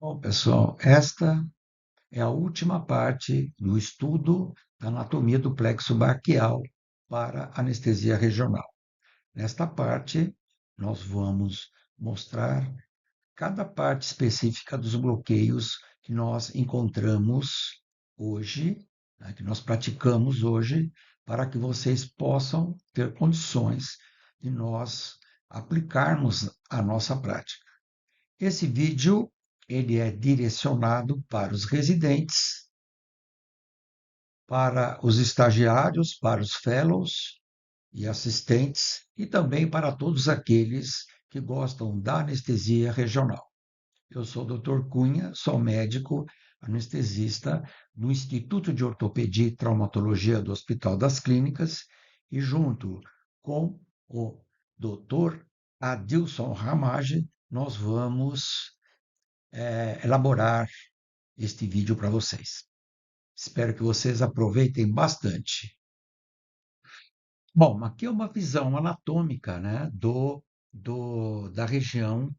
Bom, pessoal, esta é a última parte do estudo da anatomia do plexo braquial para anestesia regional. Nesta parte, nós vamos mostrar cada parte específica dos bloqueios que nós encontramos hoje, né, que nós praticamos hoje, para que vocês possam ter condições de nós aplicarmos a nossa prática. Esse vídeo ele é direcionado para os residentes, para os estagiários, para os fellows e assistentes e também para todos aqueles que gostam da anestesia regional. Eu sou o Dr. Cunha, sou médico anestesista do Instituto de Ortopedia e Traumatologia do Hospital das Clínicas e junto com o Dr. Adilson Ramage, nós vamos elaborar este vídeo para vocês. Espero que vocês aproveitem bastante. Bom, aqui é uma visão anatômica, né, da região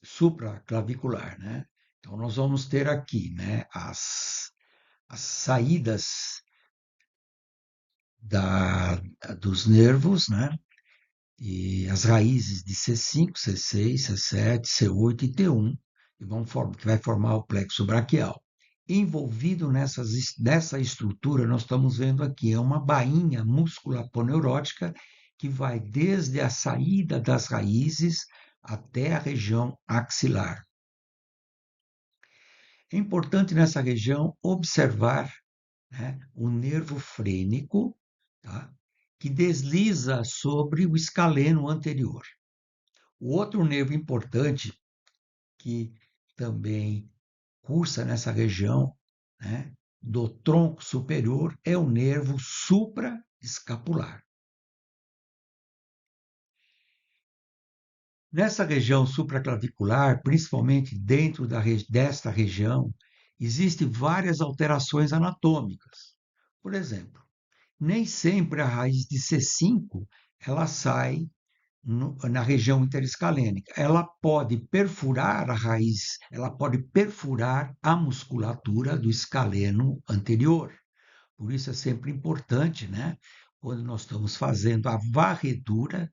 supraclavicular, né? Então, nós vamos ter aqui, né, as saídas dos nervos, né, e as raízes de C5, C6, C7, C8 e T1, que vai formar o plexo braquial. Envolvido nessa estrutura, nós estamos vendo aqui, é uma bainha musculaponeurótica que vai desde a saída das raízes até a região axilar. É importante nessa região observar, né, o nervo frênico, tá, que desliza sobre o escaleno anterior. O outro nervo importante que também cursa nessa região, né, do tronco superior é o nervo supraescapular. Nessa região supraclavicular, principalmente dentro desta região, existem várias alterações anatômicas. Por exemplo, nem sempre a raiz de C5 ela sai na região interescalênica. Ela pode perfurar a raiz, ela pode perfurar a musculatura do escaleno anterior. Por isso é sempre importante, né? Quando nós estamos fazendo a varredura,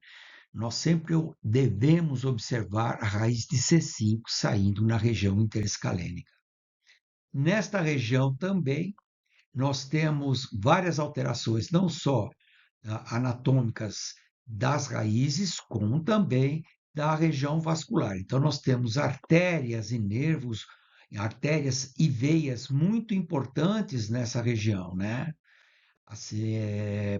nós sempre devemos observar a raiz de C5 saindo na região interescalênica. Nesta região também, nós temos várias alterações, não só anatômicas das raízes, como também da região vascular. Então, nós temos artérias e nervos, artérias e veias muito importantes nessa região, né? Assim,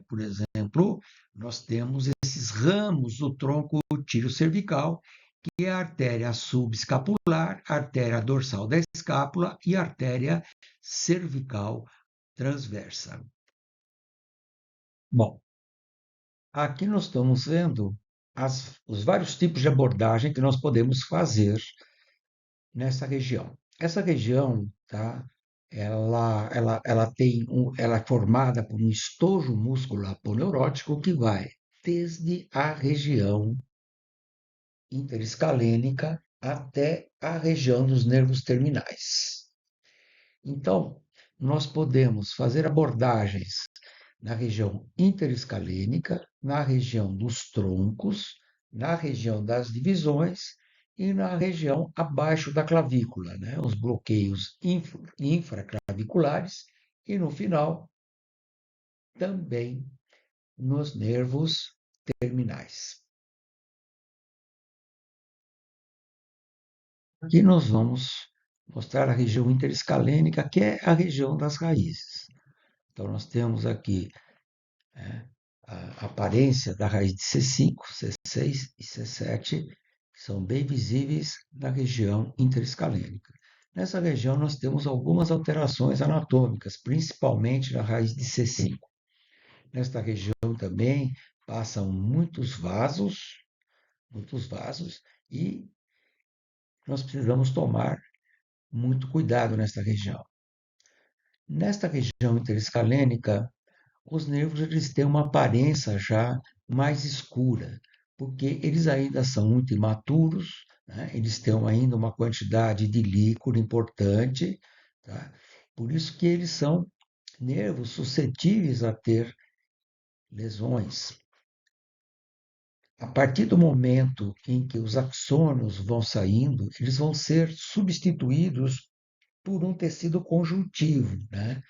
por exemplo, nós temos esses ramos do tronco tiro-cervical, que é a artéria subescapular, a artéria dorsal da escápula e a artéria cervical transversa. Bom, aqui nós estamos vendo os vários tipos de abordagem que nós podemos fazer nessa região. Essa região, tá? Ela é formada por um estojo musculaponeurótico que vai desde a região interescalênica até a região dos nervos terminais. Então, nós podemos fazer abordagens na região interescalênica, na região dos troncos, na região das divisões e na região abaixo da clavícula, né? Os bloqueios infraclaviculares e, no final, também nos nervos terminais. Aqui nós vamos mostrar a região interescalênica, que é a região das raízes. Então, nós temos aqui, né, a aparência da raiz de C5, C6 e C7, que são bem visíveis na região interescalênica. Nessa região, nós temos algumas alterações anatômicas, principalmente na raiz de C5. Nesta região também passam muitos vasos, e nós precisamos tomar muito cuidado nesta região. Nesta região interescalênica, os nervos eles têm uma aparência já mais escura, porque eles ainda são muito imaturos, né? Eles têm ainda uma quantidade de líquido importante, tá? Por isso que eles são nervos suscetíveis a ter lesões. A partir do momento em que os axônios vão saindo, eles vão ser substituídos por um tecido conjuntivo, né?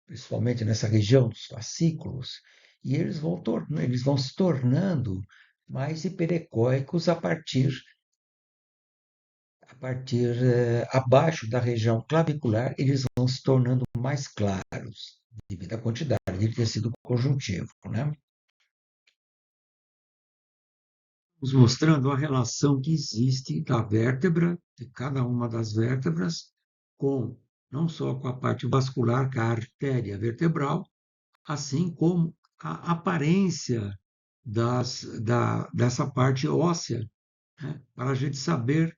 Principalmente nessa região dos fascículos, e eles vão se tornando mais hiperecóicos abaixo da região clavicular, eles vão se tornando mais claros, devido à quantidade de tecido conjuntivo, né? Nos mostrando a relação que existe da vértebra, de cada uma das vértebras, com não só com a parte vascular, com a artéria vertebral, assim como a aparência dessa parte óssea, né, para a gente saber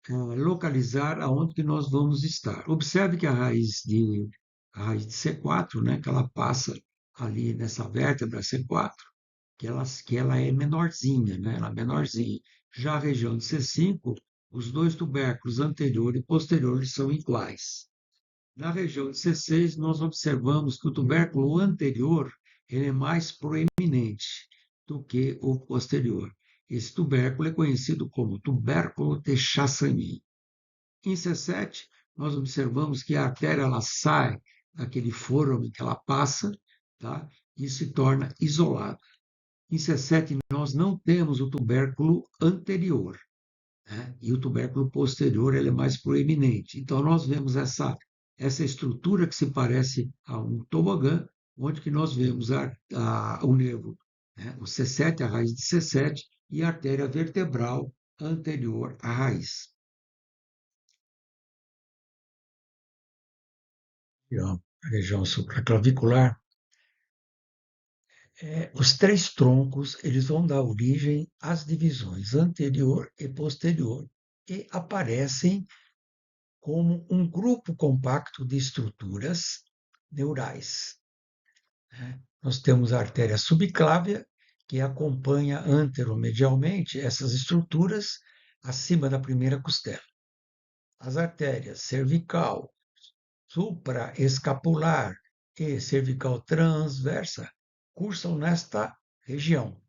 localizar aonde que nós vamos estar. Observe que a raiz de C4, né, que ela passa ali nessa vértebra C4, que ela é menorzinha, né, ela é menorzinha. Já a região de C5, os dois tubérculos anterior e posterior são iguais. Na região de C6, nós observamos que o tubérculo anterior ele é mais proeminente do que o posterior. Esse tubérculo é conhecido como tubérculo de Chassagne. Em C7, nós observamos que a artéria ela sai daquele foro que ela passa, tá? E se torna isolada. Em C7, nós não temos o tubérculo anterior, né? E o tubérculo posterior ele é mais proeminente. Então, nós vemos essa estrutura que se parece a um tobogã, onde que nós vemos o nervo, né? O C7, a raiz de C7, e a artéria vertebral anterior à raiz. A região supraclavicular, os três troncos eles vão dar origem às divisões anterior e posterior e aparecem como um grupo compacto de estruturas neurais, né? Nós temos a artéria subclávia, que acompanha anteromedialmente essas estruturas acima da primeira costela. As artérias cervical, supraescapular e cervical transversa cursam nesta região.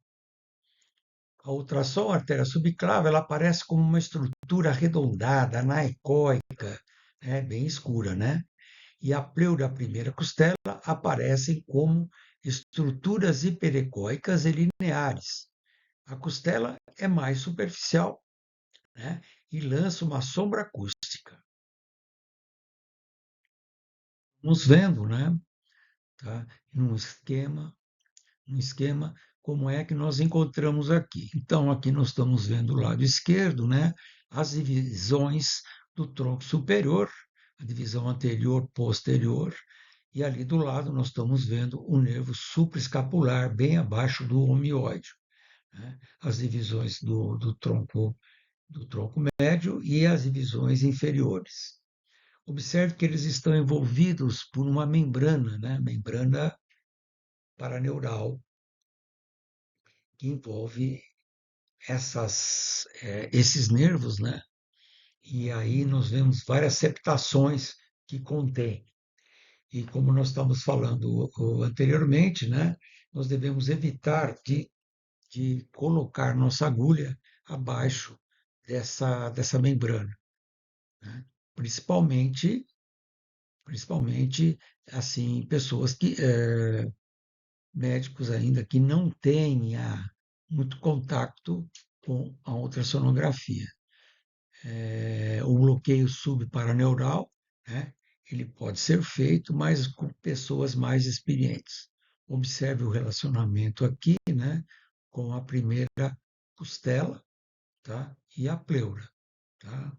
A ultrassom artéria subclave ela aparece como uma estrutura arredondada, anecoica, né, bem escura, né? E a pleura e a primeira costela aparecem como estruturas hiperecóicas e lineares. A costela é mais superficial, né? E lança uma sombra acústica. Vamos vendo, né? Tá? Num esquema como é que nós encontramos aqui. Então, aqui nós estamos vendo o lado esquerdo, né, as divisões do tronco superior, a divisão anterior, posterior, e ali do lado nós estamos vendo o nervo supraescapular, bem abaixo do homióide, né, as divisões do tronco médio e as divisões inferiores. Observe que eles estão envolvidos por uma membrana, né, membrana paraneural, que envolve esses nervos, né? E aí nós vemos várias septações que contém. E como nós estamos falando anteriormente, né? Nós devemos evitar de colocar nossa agulha abaixo dessa membrana, né? Principalmente, principalmente assim, pessoas médicos ainda que não tenha muito contato com a ultrassonografia. O bloqueio subparaneural, né, ele pode ser feito, mas com pessoas mais experientes. Observe o relacionamento aqui, né, com a primeira costela, tá, e a pleura, tá?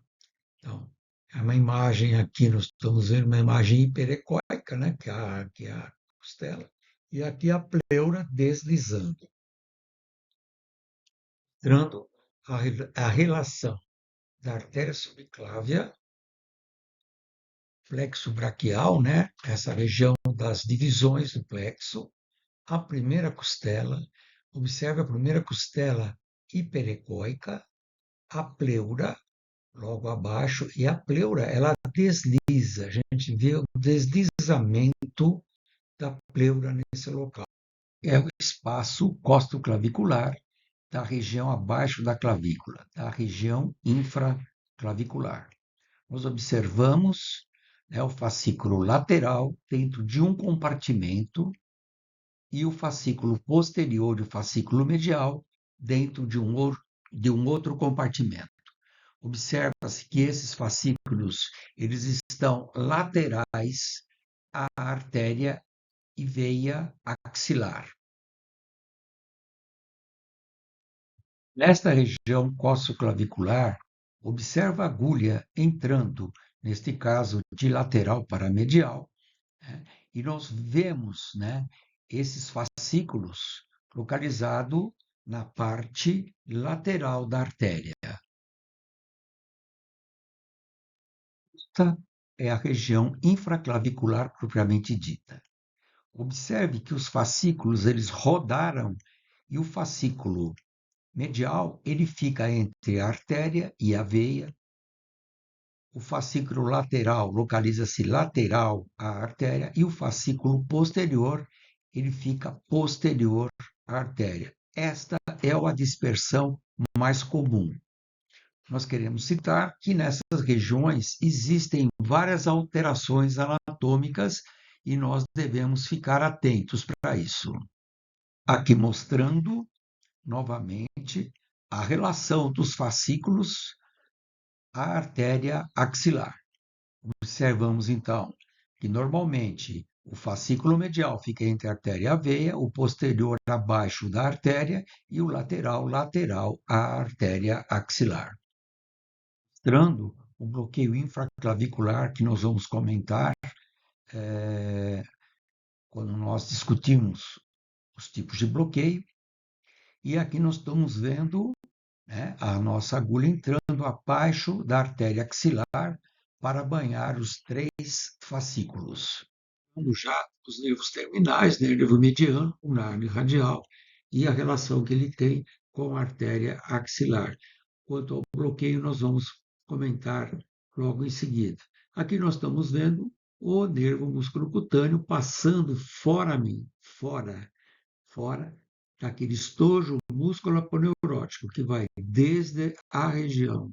Então, é uma imagem aqui, nós estamos vendo uma imagem hiperecóica, né, que é a costela, e aqui a pleura deslizando, mostrando a relação da artéria subclávia, plexo braquial, né? Essa região das divisões do plexo, a primeira costela, observe a primeira costela hiperecóica, a pleura logo abaixo, e a pleura, ela desliza, a gente vê o deslizamento da pleura nesse local. É o espaço costoclavicular da região abaixo da clavícula, da região infraclavicular. Nós observamos, né, o fascículo lateral dentro de um compartimento e o fascículo posterior e o fascículo medial dentro de um outro compartimento. Observa-se que esses fascículos eles estão laterais à artéria e veia axilar. Nesta região coxo-clavicular, observa a agulha entrando, neste caso, de lateral para medial, né? E nós vemos, né, esses fascículos localizados na parte lateral da artéria. Esta é a região infraclavicular propriamente dita. Observe que os fascículos eles rodaram e o fascículo medial ele fica entre a artéria e a veia. O fascículo lateral localiza-se lateral à artéria e o fascículo posterior ele fica posterior à artéria. Esta é a dispersão mais comum. Nós queremos citar que nessas regiões existem várias alterações anatômicas e nós devemos ficar atentos para isso. Aqui mostrando novamente a relação dos fascículos à artéria axilar. Observamos então que normalmente o fascículo medial fica entre a artéria e a veia, o posterior abaixo da artéria e o lateral à artéria axilar. Mostrando o bloqueio infraclavicular que nós vamos comentar quando nós discutimos os tipos de bloqueio. E aqui nós estamos vendo, né, a nossa agulha entrando abaixo da artéria axilar para banhar os 3 fascículos. Vamos já os nervos terminais, né, nervo mediano, ulnar e radial, e a relação que ele tem com a artéria axilar. Quanto ao bloqueio, nós vamos comentar logo em seguida. Aqui nós estamos vendo o nervo musculocutâneo passando fora daquele estojo músculo-aponeurótico, que vai desde a região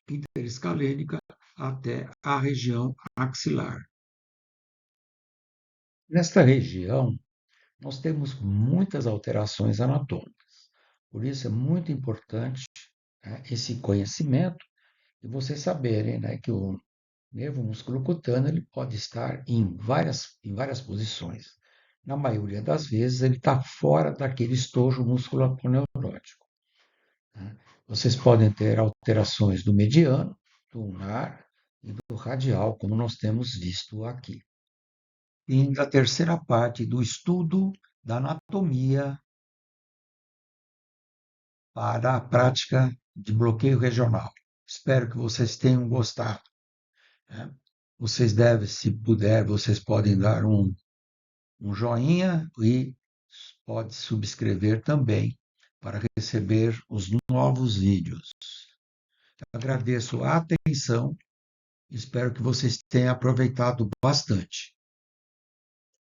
interescalênica até a região axilar. Nesta região, nós temos muitas alterações anatômicas. Por isso é muito importante, né, esse conhecimento e vocês saberem, né, que o nervo musculocutâneo ele pode estar em várias posições. Na maioria das vezes, ele está fora daquele estojo músculo-aponeurótico, né? Vocês podem ter alterações do mediano, do ulnar e do radial, como nós temos visto aqui. E da terceira parte do estudo da anatomia para a prática de bloqueio regional. Espero que vocês tenham gostado, né? Vocês devem, se puder, vocês podem dar um joinha e pode subscrever também para receber os novos vídeos. Agradeço a atenção, espero que vocês tenham aproveitado bastante.